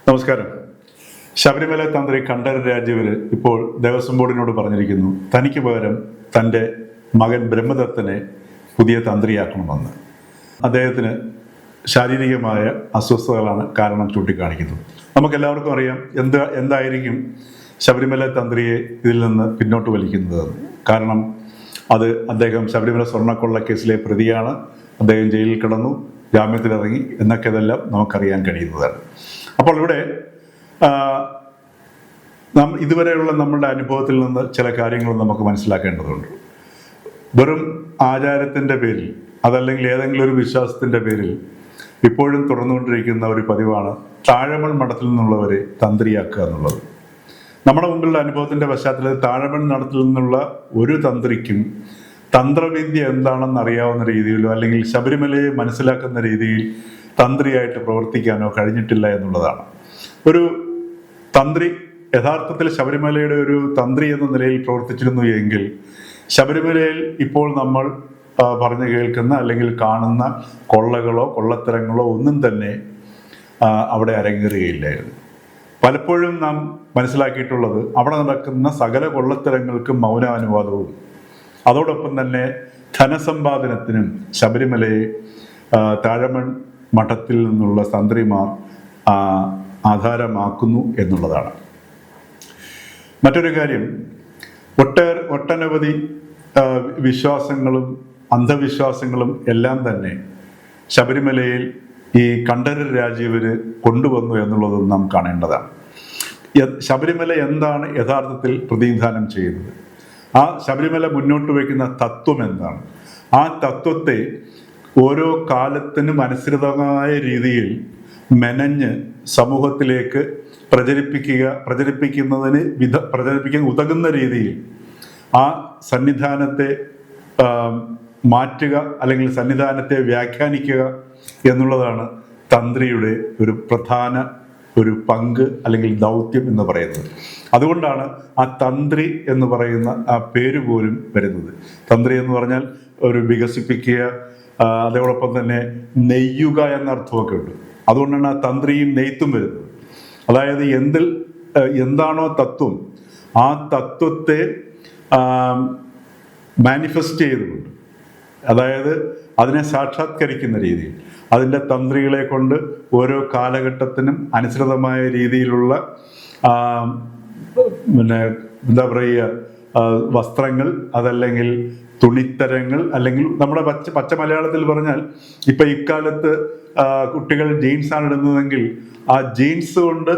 നമസ്കാരം. ശബരിമല തന്ത്രി കണ്ഠരര് രാജീവര് ഇപ്പോൾ ദേവസ്വം ബോർഡിനോട് പറഞ്ഞിരിക്കുന്നു, തനിക്ക് പകരം തൻ്റെ മകൻ ബ്രഹ്മദത്തനെ പുതിയ തന്ത്രിയാക്കണമെന്ന്. അദ്ദേഹത്തിന് ശാരീരികമായ അസ്വസ്ഥതകളാണ് കാരണം ചൂണ്ടിക്കാണിക്കുന്നത്. നമുക്കെല്ലാവർക്കും അറിയാം എന്തായിരിക്കും ശബരിമല തന്ത്രിയെ ഇതിൽ നിന്ന് പിന്നോട്ട് വലിക്കുന്നത്. കാരണം അത് അദ്ദേഹം ശബരിമല സ്വർണ്ണക്കൊള്ള കേസിലെ പ്രതിയാണ്. അദ്ദേഹം ജയിലിൽ കിടന്നു, ജാമ്യത്തിലിറങ്ങി എന്നൊക്കെ ഇതെല്ലാം നമുക്കറിയാൻ കഴിയുന്നതാണ്. അപ്പോൾ ഇവിടെ ഇതുവരെയുള്ള നമ്മളുടെ അനുഭവത്തിൽ നിന്ന് ചില കാര്യങ്ങൾ നമുക്ക് മനസ്സിലാക്കേണ്ടതുണ്ട്. വെറും ആചാരത്തിൻ്റെ പേരിൽ, അതല്ലെങ്കിൽ ഏതെങ്കിലും ഒരു വിശ്വാസത്തിൻ്റെ പേരിൽ ഇപ്പോഴും തുടർന്നുകൊണ്ടിരിക്കുന്ന ഒരു പതിവാണ് താഴമൺ മഠത്തിൽ നിന്നുള്ളവരെ തന്ത്രിയാക്കുക എന്നുള്ളത്. നമ്മുടെ മുമ്പിലുള്ള അനുഭവത്തിൻ്റെ പശ്ചാത്തലത്തിൽ താഴമൺ മഠത്തിൽ നിന്നുള്ള ഒരു തന്ത്രിക്കും തന്ത്രവിദ്യ എന്താണെന്ന് അറിയാവുന്ന രീതിയിലോ അല്ലെങ്കിൽ ശബരിമലയെ മനസ്സിലാക്കുന്ന രീതിയിൽ തന്ത്രിയായിട്ട് പ്രവർത്തിക്കാനോ കഴിഞ്ഞിട്ടില്ല എന്നുള്ളതാണ്. ഒരു തന്ത്രി യഥാർത്ഥത്തിൽ ശബരിമലയുടെ ഒരു തന്ത്രി എന്ന നിലയിൽ പ്രവർത്തിച്ചിരുന്നു എങ്കിൽ ശബരിമലയിൽ ഇപ്പോൾ നമ്മൾ പറഞ്ഞു കേൾക്കുന്ന അല്ലെങ്കിൽ കാണുന്ന കൊള്ളകളോ കൊള്ളത്തരങ്ങളോ ഒന്നും തന്നെ അവിടെ അരങ്ങേറുകയില്ലായിരുന്നു. പലപ്പോഴും നാം മനസ്സിലാക്കിയിട്ടുള്ളത് അവിടെ നടക്കുന്ന സകല കൊള്ളത്തരങ്ങൾക്കും മൗനാനുവാദവും അതോടൊപ്പം തന്നെ ധനസമ്പാദനത്തിനും ശബരിമലയെ താഴമൺ മഠത്തിൽ നിന്നുള്ള തന്ത്രിമാർ ആധാരമാക്കുന്നു എന്നുള്ളതാണ്. മറ്റൊരു കാര്യം, ഒട്ടനവധി വിശ്വാസങ്ങളും അന്ധവിശ്വാസങ്ങളും എല്ലാം തന്നെ ശബരിമലയിൽ ഈ കണ്ഠരര് രാജീവര് കൊണ്ടുവന്നു എന്നുള്ളതും നാം കാണേണ്ടതാണ്. ശബരിമല എന്താണ് യഥാർത്ഥത്തിൽ പ്രതിനിധാനം ചെയ്യുന്നത്? ആ ശബരിമല മുന്നോട്ട് വയ്ക്കുന്ന തത്വം എന്താണ്? ആ തത്വത്തെ ഓരോ കാലത്തിനും അനുസൃതമായ രീതിയിൽ മെനഞ്ഞ് സമൂഹത്തിലേക്ക് പ്രചരിപ്പിക്കാൻ ഉതകുന്ന രീതിയിൽ ആ സന്നിധാനത്തെ മാറ്റുക അല്ലെങ്കിൽ സന്നിധാനത്തെ വ്യാഖ്യാനിക്കുക എന്നുള്ളതാണ് തന്ത്രിയുടെ ഒരു പ്രധാന പങ്ക് അല്ലെങ്കിൽ ദൗത്യം എന്ന് പറയുന്നത്. അതുകൊണ്ടാണ് ആ തന്ത്രി എന്ന് പറയുന്ന ആ പേര് പോലും വരുന്നത്. തന്ത്രി എന്ന് പറഞ്ഞാൽ ഒരു വികസിപ്പിക്കുക, അതോടൊപ്പം തന്നെ നെയ്യുക എന്ന അർത്ഥമൊക്കെ ഉണ്ട്. അതുകൊണ്ടാണ് ആ തന്ത്രിയും നെയ്ത്തും വരുന്നത്. അതായത് എന്താണോ തത്വം, ആ തത്വത്തെ മാനിഫെസ്റ്റ് ചെയ്തുകൊണ്ട്, അതായത് അതിനെ സാക്ഷാത്കരിക്കുന്ന രീതിയിൽ അതിൻ്റെ തന്ത്രികളെ കൊണ്ട് ഓരോ കാലഘട്ടത്തിനും അനുസൃതമായ രീതിയിലുള്ള എന്താ പറയുക, വസ്ത്രങ്ങൾ, അതല്ലെങ്കിൽ തുണിത്തരങ്ങൾ, അല്ലെങ്കിൽ നമ്മുടെ പച്ച മലയാളത്തിൽ പറഞ്ഞാൽ ഇപ്പം ഇക്കാലത്ത് കുട്ടികൾ ജീൻസാണ് ഇടുന്നതെങ്കിൽ ആ ജീൻസ് കൊണ്ട്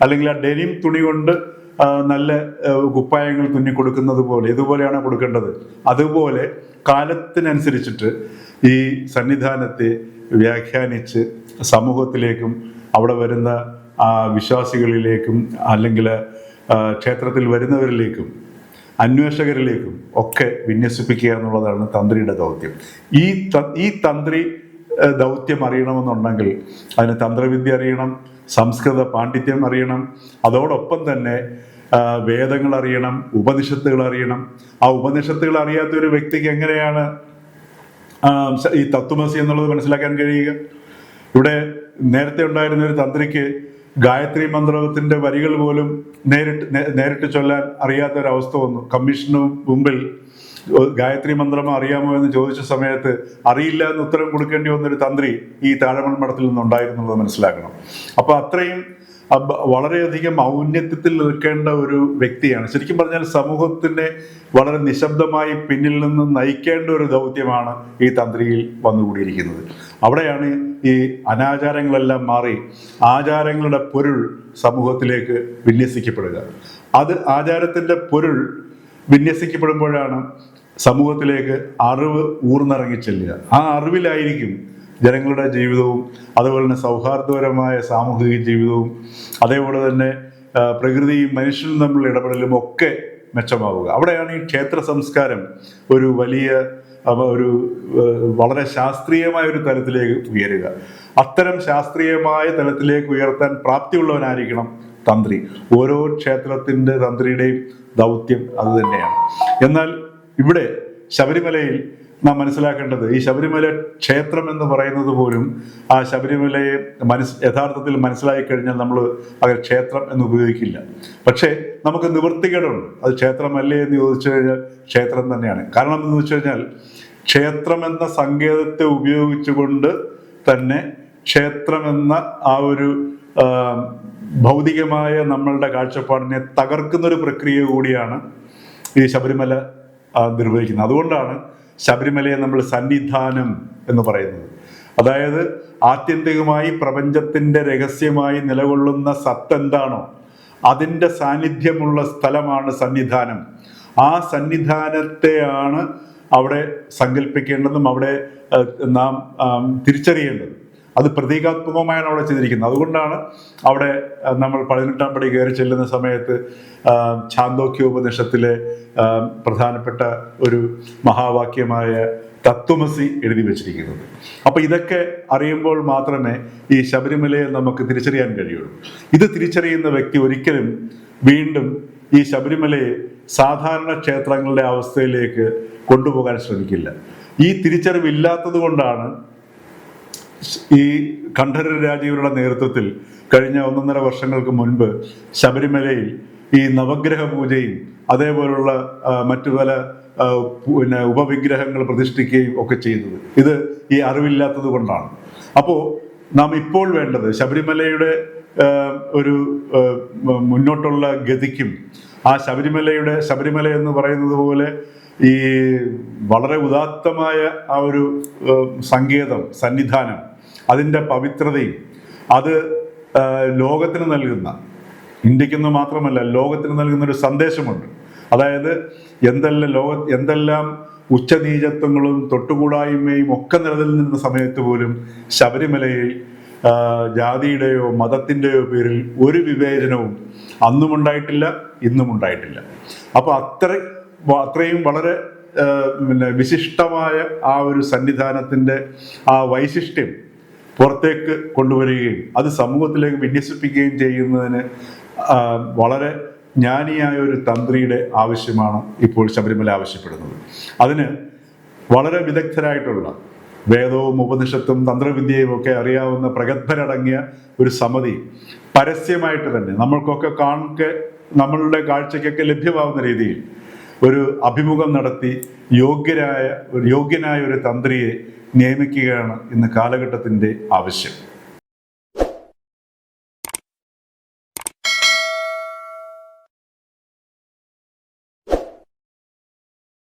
അല്ലെങ്കിൽ ആ ഡെനിം തുണി കൊണ്ട് നല്ല കുപ്പായങ്ങൾ തുന്നി കൊടുക്കുന്നത് പോലെ, ഇതുപോലെയാണ് കൊടുക്കേണ്ടത്. അതുപോലെ കാലത്തിനനുസരിച്ചിട്ട് ഈ സന്നിധാനത്തെ വ്യാഖ്യാനിച്ച് സമൂഹത്തിലേക്കും അവിടെ വരുന്ന വിശ്വാസികളിലേക്കും അല്ലെങ്കിൽ ക്ഷേത്രത്തിൽ വരുന്നവരിലേക്കും അന്വേഷകരിലേക്കും ഒക്കെ വിന്യസിപ്പിക്കുക എന്നുള്ളതാണ് തന്ത്രിയുടെ ദൗത്യം. ഈ തന്ത്രി ദൗത്യം അറിയണമെന്നുണ്ടെങ്കിൽ അതിന് തന്ത്രവിദ്യ അറിയണം, സംസ്കൃത പാണ്ഡിത്യം അറിയണം, അതോടൊപ്പം തന്നെ വേദങ്ങൾ അറിയണം, ഉപനിഷത്തുകൾ അറിയണം. ആ ഉപനിഷത്തുകൾ അറിയാത്ത ഒരു വ്യക്തിക്ക് എങ്ങനെയാണ് ഈ തത്വമസി എന്നുള്ളത് മനസ്സിലാക്കാൻ കഴിയുക? ഇവിടെ നേരത്തെ ഉണ്ടായിരുന്ന ഒരു തന്ത്രിക്ക് ഗായത്രി മന്ത്രത്തിന്റെ വരികൾ പോലും നേരിട്ട് ചൊല്ലാൻ അറിയാത്തൊരവസ്ഥ വന്നു. കമ്മീഷന് മുമ്പിൽ ഗായത്രി മന്ത്രം അറിയാമോ എന്ന് ചോദിച്ച സമയത്ത് അറിയില്ല എന്ന് ഉത്തരം കൊടുക്കേണ്ടി വന്നൊരു തന്ത്രി ഈ താഴമൺ മഠത്തിൽ നിന്നുണ്ടായിരുന്നുള്ളത് മനസ്സിലാക്കണം. അപ്പൊ അത്രയും വളരെയധികം ഔന്നത്യത്തിൽ നിൽക്കേണ്ട ഒരു വ്യക്തിയാണ്. ശരിക്കും പറഞ്ഞാൽ സമൂഹത്തിനെ വളരെ നിശബ്ദമായി പിന്നിൽ നിന്ന് നയിക്കേണ്ട ഒരു ദൗത്യമാണ് ഈ തന്ത്രിയിൽ വന്നുകൂടിയിരിക്കുന്നത്. അവിടെയാണ് ഈ അനാചാരങ്ങളെല്ലാം മാറി ആചാരങ്ങളുടെ പൊരുൾ സമൂഹത്തിലേക്ക് വിന്യസിക്കപ്പെടുക. ആചാരത്തിൻ്റെ പൊരുൾ വിന്യസിക്കപ്പെടുമ്പോഴാണ് സമൂഹത്തിലേക്ക് അറിവ് ഊർന്നിറങ്ങി ചെല്ലുക. ആ അറിവിലായിരിക്കും ജനങ്ങളുടെ ജീവിതവും അതുപോലെ തന്നെ സൗഹാർദ്ദപരമായ സാമൂഹിക ജീവിതവും അതേപോലെ തന്നെ പ്രകൃതിയും മനുഷ്യനും തമ്മിലുള്ള ഇടപെടലും ഒക്കെ മെച്ചമാവുക. അവിടെയാണ് ഈ ക്ഷേത്ര സംസ്കാരം ഒരു വളരെ ശാസ്ത്രീയമായ ഒരു തലത്തിലേക്ക് ഉയരുക. അത്തരം ശാസ്ത്രീയമായ തലത്തിലേക്ക് ഉയർത്താൻ പ്രാപ്തിയുള്ളവനായിരിക്കണം തന്ത്രി. ഓരോ ക്ഷേത്രത്തിൻ്റെ തന്ത്രിയുടെയും ദൗത്യം അത് തന്നെയാണ്. എന്നാൽ ഇവിടെ ശബരിമലയിൽ നാം മനസ്സിലാക്കേണ്ടത് ഈ ശബരിമല ക്ഷേത്രം എന്ന് പറയുന്നത് പോലും ആ ശബരിമലയെ യഥാർത്ഥത്തിൽ മനസ്സിലാക്കി കഴിഞ്ഞാൽ നമ്മൾ അത് ക്ഷേത്രം എന്ന് ഉപയോഗിക്കില്ല. പക്ഷേ നമുക്ക് നിവൃത്തികേടുണ്ട്, അത് ക്ഷേത്രമല്ലേ എന്ന് ചോദിച്ചു കഴിഞ്ഞാൽ ക്ഷേത്രം തന്നെയാണ്. കാരണം എന്ന് വെച്ച് കഴിഞ്ഞാൽ ക്ഷേത്രം എന്ന സങ്കേതത്തെ ഉപയോഗിച്ചുകൊണ്ട് തന്നെ ക്ഷേത്രമെന്ന ആ ഒരു ഭൗതികമായ നമ്മളുടെ കാഴ്ചപ്പാടിനെ തകർക്കുന്നൊരു പ്രക്രിയ കൂടിയാണ് ഈ ശബരിമല നിർവഹിക്കുന്നത്. അതുകൊണ്ടാണ് ശബരിമലയെ നമ്മൾ സന്നിധാനം എന്ന് പറയുന്നത്. അതായത് ആത്യന്തികമായി പ്രപഞ്ചത്തിൻ്റെ രഹസ്യമായി നിലകൊള്ളുന്ന സത്ത് എന്താണോ അതിൻ്റെ സാന്നിധ്യമുള്ള സ്ഥലമാണ് സന്നിധാനം. ആ സന്നിധാനത്തെയാണ് അവിടെ സങ്കല്പിക്കേണ്ടതും അവിടെ നാം തിരിച്ചറിയേണ്ടത്. അത് പ്രതീകാത്മകമായാണ് അവിടെ ചെയ്തിരിക്കുന്നത്. അതുകൊണ്ടാണ് അവിടെ നമ്മൾ 18-ാം പടി കയറി ചെല്ലുന്ന സമയത്ത് ഛാന്തോക്യോപനിഷത്തിലെ പ്രധാനപ്പെട്ട ഒരു മഹാവാക്യമായ തത്വമസി എഴുതി വച്ചിരിക്കുന്നത്. അപ്പൊ ഇതൊക്കെ അറിയുമ്പോൾ മാത്രമേ ഈ ശബരിമലയെ നമുക്ക് തിരിച്ചറിയാൻ കഴിയുള്ളൂ. ഇത് തിരിച്ചറിയുന്ന വ്യക്തി ഒരിക്കലും വീണ്ടും ഈ ശബരിമലയെ സാധാരണ ക്ഷേത്രങ്ങളുടെ അവസ്ഥയിലേക്ക് കൊണ്ടുപോകാൻ ശ്രമിക്കില്ല. ഈ തിരിച്ചറിവില്ലാത്തത് കൊണ്ടാണ് ഈ കണ്ഠരര് രാജീവരുടെ നേതൃത്വത്തിൽ കഴിഞ്ഞ 1.5 വർഷങ്ങൾക്ക് മുൻപ് ശബരിമലയിൽ ഈ നവഗ്രഹ പൂജയും അതേപോലുള്ള മറ്റു പല ഉപവിഗ്രഹങ്ങൾ പ്രതിഷ്ഠിക്കുകയും ഒക്കെ ചെയ്യുന്നത്. ഇത് ഈ അറിവില്ലാത്തത് കൊണ്ടാണ്. അപ്പോൾ നാം ഇപ്പോൾ വേണ്ടത് ശബരിമലയുടെ ഒരു മുന്നോട്ടുള്ള ഗതിക്കും ആ ശബരിമല എന്ന് പറയുന്നത് പോലെ ഈ വളരെ ഉദാത്തമായ ആ ഒരു സങ്കേതം, സന്നിധാനം, അതിൻ്റെ പവിത്രതയും അത് ലോകത്തിന് നൽകുന്ന, ഇന്ത്യക്കെന്ന് മാത്രമല്ല ലോകത്തിന് നൽകുന്ന ഒരു സന്ദേശമുണ്ട്. അതായത് എന്തെല്ലാം ഉച്ചനീചത്വങ്ങളും തൊട്ടുകൂടായ്മയും ഒക്കെ നിലനിൽക്കുന്ന സമയത്ത് പോലും ശബരിമലയിൽ ജാതിയുടെയോ മതത്തിൻ്റെയോ പേരിൽ ഒരു വിവേചനവും അന്നും ഉണ്ടായിട്ടില്ല, ഇന്നും ഉണ്ടായിട്ടില്ല. അപ്പോൾ അത്രയും വളരെ വിശിഷ്ടമായ ആ ഒരു സന്നിധാനത്തിൻ്റെ ആ വൈശിഷ്ട്യം പുറത്തേക്ക് കൊണ്ടുവരികയും അത് സമൂഹത്തിലേക്ക് വിന്യസിപ്പിക്കുകയും ചെയ്യുന്നതിന് വളരെ ജ്ഞാനിയായ ഒരു തന്ത്രിയുടെ ആവശ്യമാണ് ഇപ്പോൾ ശബരിമല ആവശ്യപ്പെടുന്നത്. അതിന് വളരെ വിദഗ്ധരായിട്ടുള്ള വേദവും ഉപനിഷത്തും തന്ത്രവിദ്യയും ഒക്കെ അറിയാവുന്ന പ്രഗത്ഭരടങ്ങിയ ഒരു സമിതി പരസ്യമായിട്ട് തന്നെ നമ്മളുടെ കാഴ്ചയ്ക്കൊക്കെ ലഭ്യമാവുന്ന രീതിയിൽ ഒരു അഭിമുഖം നടത്തി യോഗ്യനായ ഒരു തന്ത്രിയെ നിയമിക്കുകയാണ് ഇന്ന് കാലഘട്ടത്തിൻ്റെ ആവശ്യം.